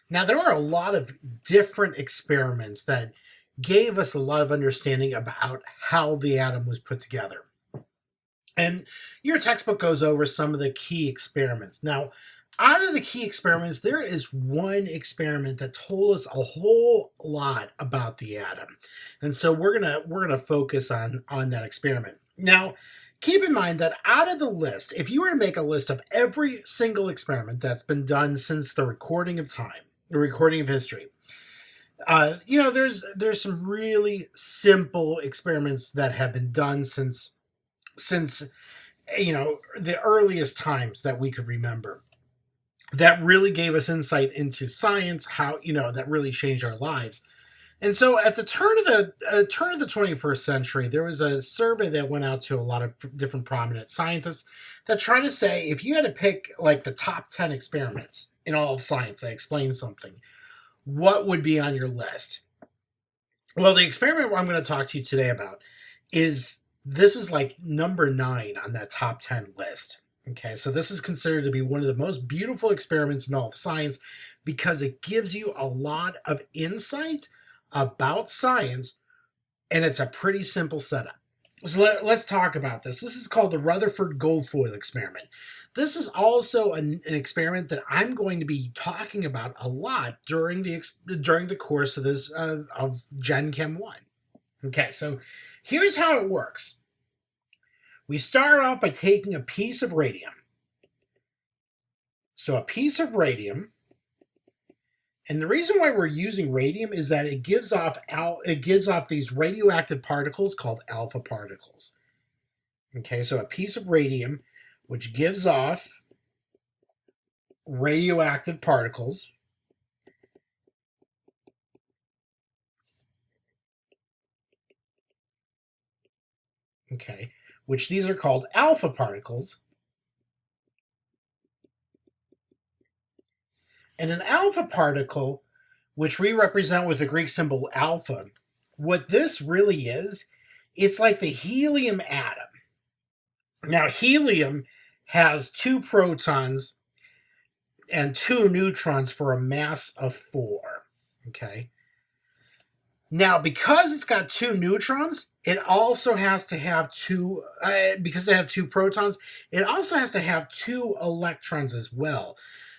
Now, there are a lot of different experiments that gave us a lot of understanding about how the atom was put together. And your textbook goes over some of the key experiments. Now, out of the key experiments, there is one experiment that told us a whole lot about the atom. And so we're gonna focus on that experiment. Now, keep in mind that out of the list, if you were to make a list of every single experiment that's been done since the recording of time, the recording of history, there's some really simple experiments that have been done since the earliest times that we could remember, that really gave us insight into science, how that really changed our lives. And so at the turn of the 21st century, there was a survey that went out to a lot of different prominent scientists that tried to say, if you had to pick like the top 10 experiments in all of science that explain something, what would be on your list? Well, the experiment I'm going to talk to you today about is this is like number 9 on that top 10 list. Okay, so this is considered to be one of the most beautiful experiments in all of science because it gives you a lot of insight about science, and it's a pretty simple setup. So let's talk about this. This is called the Rutherford Gold-Foil Experiment. This is also an experiment that I'm going to be talking about a lot during the course of this of Gen Chem 1. Okay, so here's how it works. We start off by taking a piece of radium. So a piece of radium, and the reason why we're using radium is that it gives off these radioactive particles called alpha particles. Okay, so a piece of radium which gives off radioactive particles. Okay, which these are called alpha particles. And an alpha particle, which we represent with the Greek symbol alpha, what this really is, it's like the helium atom. Now, helium has 2 protons and 2 neutrons for a mass of 4. Okay. Now, because it's got 2 neutrons, it also has to have because they have 2 protons, it also has to have 2 electrons as well.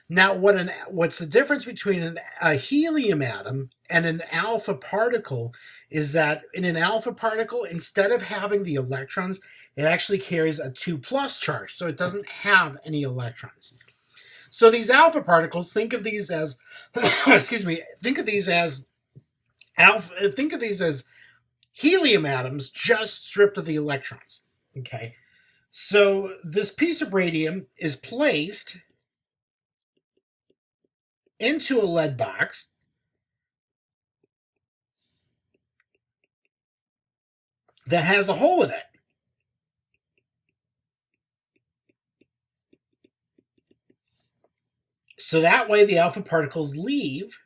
Now, what's the difference between a helium atom and an alpha particle is that in an alpha particle, instead of having the electrons, it actually carries a 2 plus charge, so it doesn't have any electrons. So these alpha particles, think of these as, excuse me, think of these as helium atoms just stripped of the electrons. Okay, so this piece of radium is placed into a lead box that has a hole in it. So that way the alpha particles leave.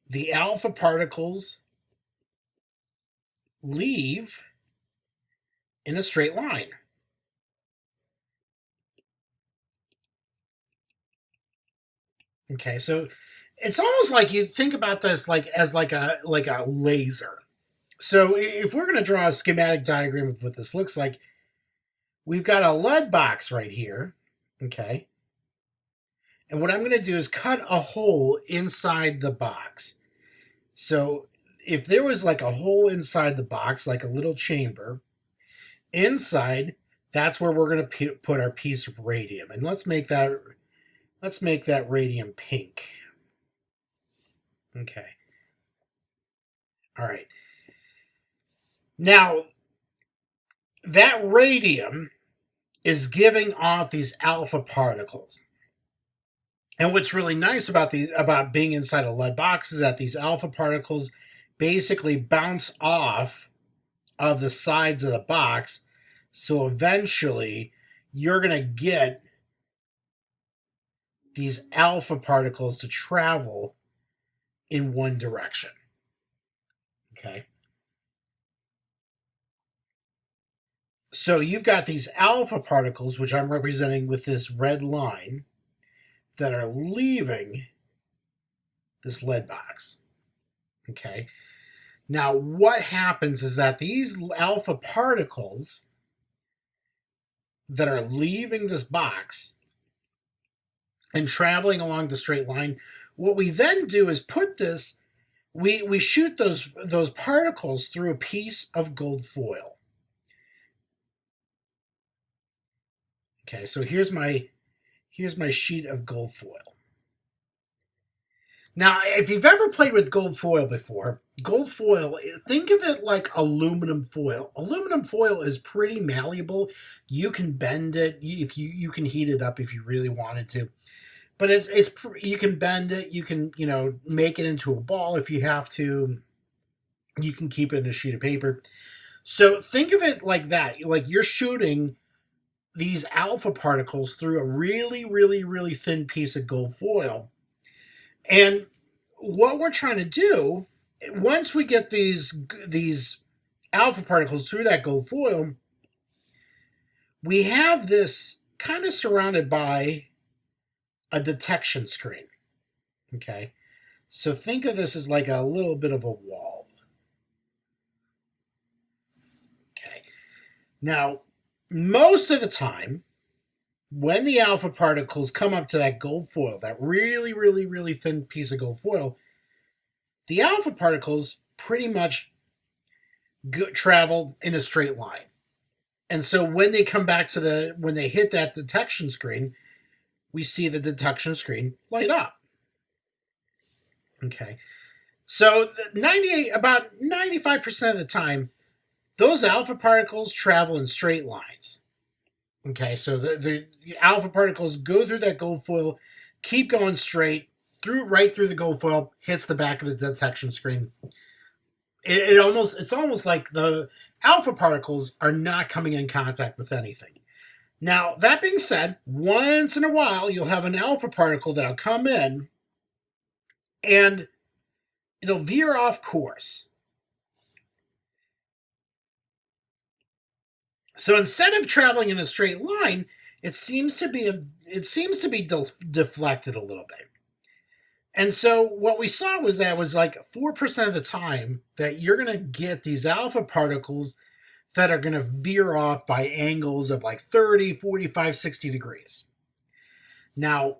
The alpha particles leave in a straight line. Okay, so it's almost like you think about this like as like a laser. So if we're going to draw a schematic diagram of what this looks like, we've got a lead box right here. Okay. And what I'm going to do is cut a hole inside the box. So if there was like a hole inside the box, like a little chamber, inside, that's where we're going to put our piece of radium. And let's make that radium pink. Okay. All right. Now, that radium is giving off these alpha particles. And what's really nice about being inside a lead box is that these alpha particles basically bounce off of the sides of the box. So eventually you're going to get these alpha particles to travel in one direction. Okay. So you've got these alpha particles, which I'm representing with this red line, that are leaving this lead box. Okay. Now, what happens is that these alpha particles that are leaving this box and traveling along the straight line, what we then do is put this, we shoot those particles through a piece of gold foil. Okay, so here's my sheet of gold foil. Now, if you've ever played with gold foil before, gold foil, think of it like aluminum foil. Aluminum foil is pretty malleable. You can bend it if you can heat it up if you really wanted to. But it's you can bend it, you can, make it into a ball if you have to. You can keep it in a sheet of paper. So think of it like that. Like you're shooting these alpha particles through a really, really, really thin piece of gold foil. And what we're trying to do, once we get these alpha particles through that gold foil, we have this kind of surrounded by a detection screen. Okay. So think of this as like a little bit of a wall. Okay. Now, most of the time, when the alpha particles come up to that gold foil, that really, really, really thin piece of gold foil, the alpha particles pretty much travel in a straight line. And so when they come back to when they hit that detection screen, we see the detection screen light up. Okay. So about 95% of the time, those alpha particles travel in straight lines. Okay, so the alpha particles go through that gold foil, keep going straight right through the gold foil, hits the back of the detection screen. It's almost like the alpha particles are not coming in contact with anything. Now, that being said, once in a while you'll have an alpha particle that'll come in and it'll veer off course. So instead of traveling in a straight line, it seems to be deflected a little bit. And so what we saw was that it was like 4% of the time that you're going to get these alpha particles that are going to veer off by angles of like 30, 45, 60 degrees. Now,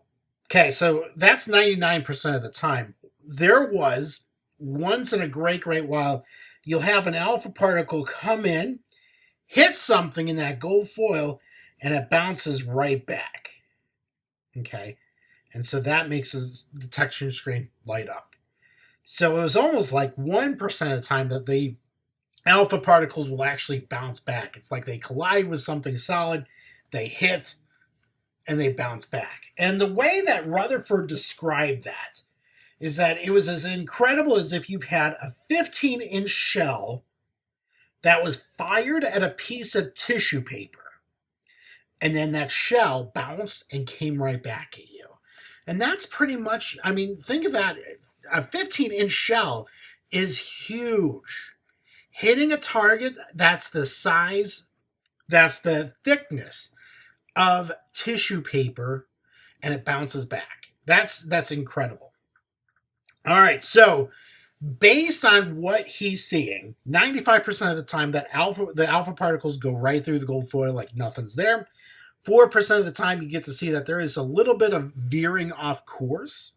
okay, so that's 99% of the time. There was once in a great, great while, you'll have an alpha particle come in, hit something in that gold foil, and it bounces right back. Okay. And so that makes the detection screen light up. So it was almost like 1% of the time that the alpha particles will actually bounce back. It's like they collide with something solid, they hit, and they bounce back. And the way that Rutherford described that is that it was as incredible as if you've had a 15-inch shell that was fired at a piece of tissue paper. And then that shell bounced and came right back at you. And that's pretty much, I mean, think of that. A 15-inch shell is huge. Hitting a target that's the size, that's the thickness of tissue paper, and it bounces back. That's incredible. All right, so based on what he's seeing, 95% of the time the alpha particles go right through the gold foil like nothing's there. 4% of the time you get to see that there is a little bit of veering off course.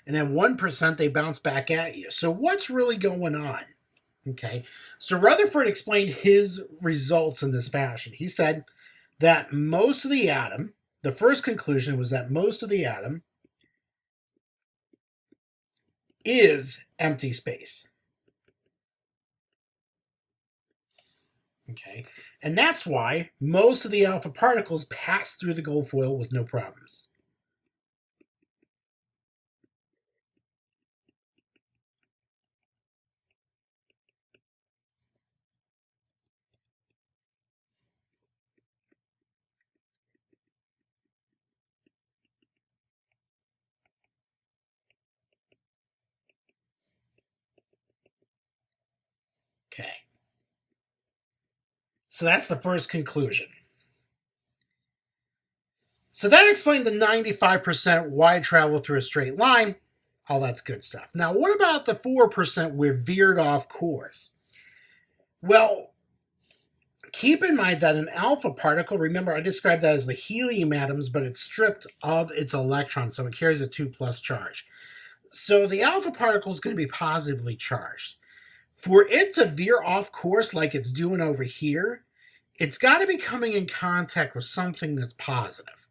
And then 1% they bounce back at you. So what's really going on? Okay. So Rutherford explained his results in this fashion. He said that most of the atom, the first conclusion was that most of the atom is empty space. Okay. And that's why most of the alpha particles pass through the gold foil with no problems. Okay. So that's the first conclusion. So that explained the 95% wide travel through a straight line. All that's good stuff. Now, what about the 4% we're veered off course? Well, keep in mind that an alpha particle, remember I described that as the helium atoms, but it's stripped of its electrons, so it carries a 2+ charge. So the alpha particle is going to be positively charged. For it to veer off course like it's doing over here, it's got to be coming in contact with something that's positive.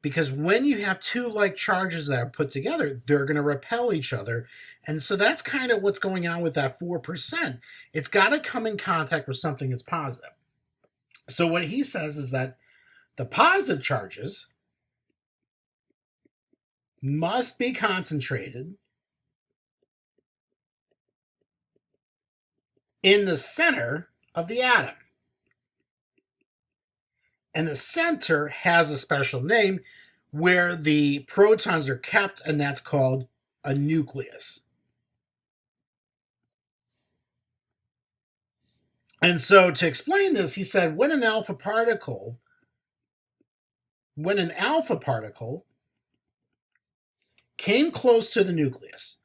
Because when you have two like charges that are put together, they're going to repel each other. And so that's kind of what's going on with that 4%. It's got to come in contact with something that's positive. So what he says is that the positive charges must be concentrated in the center of the atom. And the center has a special name where the protons are kept, and that's called a nucleus. And so to explain this, he said when an alpha particle came close to the nucleus,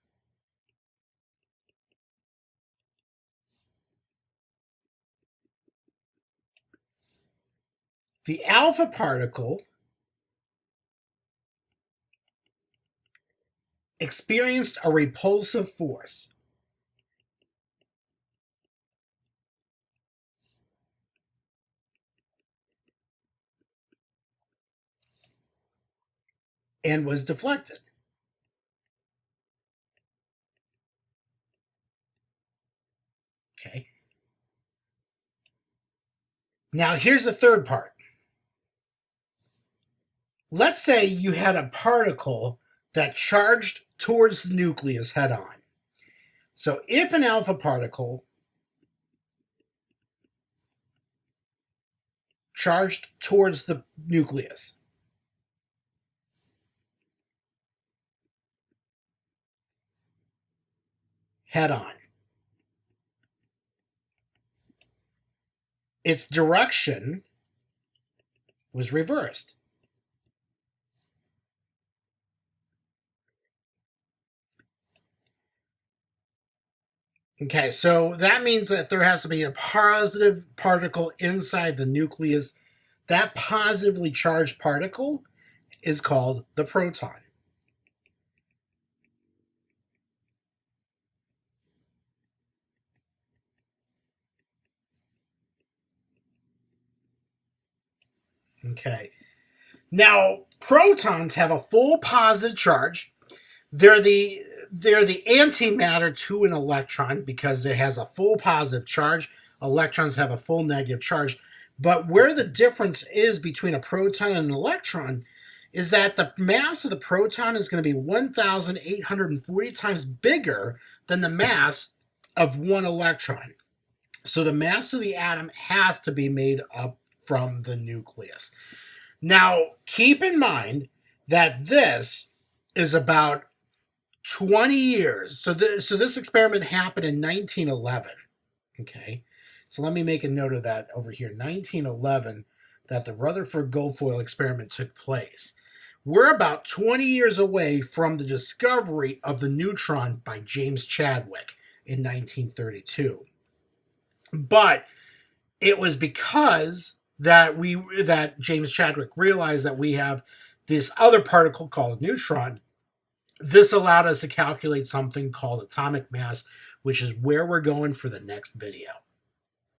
the alpha particle experienced a repulsive force. And was deflected. Okay. Now here's the third part. Let's say you had a particle that charged towards the nucleus head on. So if an alpha particle charged towards the nucleus, head on, its direction was reversed. Okay, so that means that there has to be a positive particle inside the nucleus. That positively charged particle is called the proton. Okay. Now, protons have a full positive charge. They're the antimatter to an electron because it has a full positive charge. Electrons have a full negative charge. But where the difference is between a proton and an electron is that the mass of the proton is going to be 1,840 times bigger than the mass of one electron. So the mass of the atom has to be made up from the nucleus. Now, keep in mind that this is about 20 years. So this experiment happened in 1911. Okay. So let me make a note of that over here. 1911, that the Rutherford Gold-Foil Experiment took place. We're about 20 years away from the discovery of the neutron by James Chadwick in 1932. But it was because that James Chadwick realized that we have this other particle called a neutron. This allowed us to calculate something called atomic mass, which is where we're going for the next video.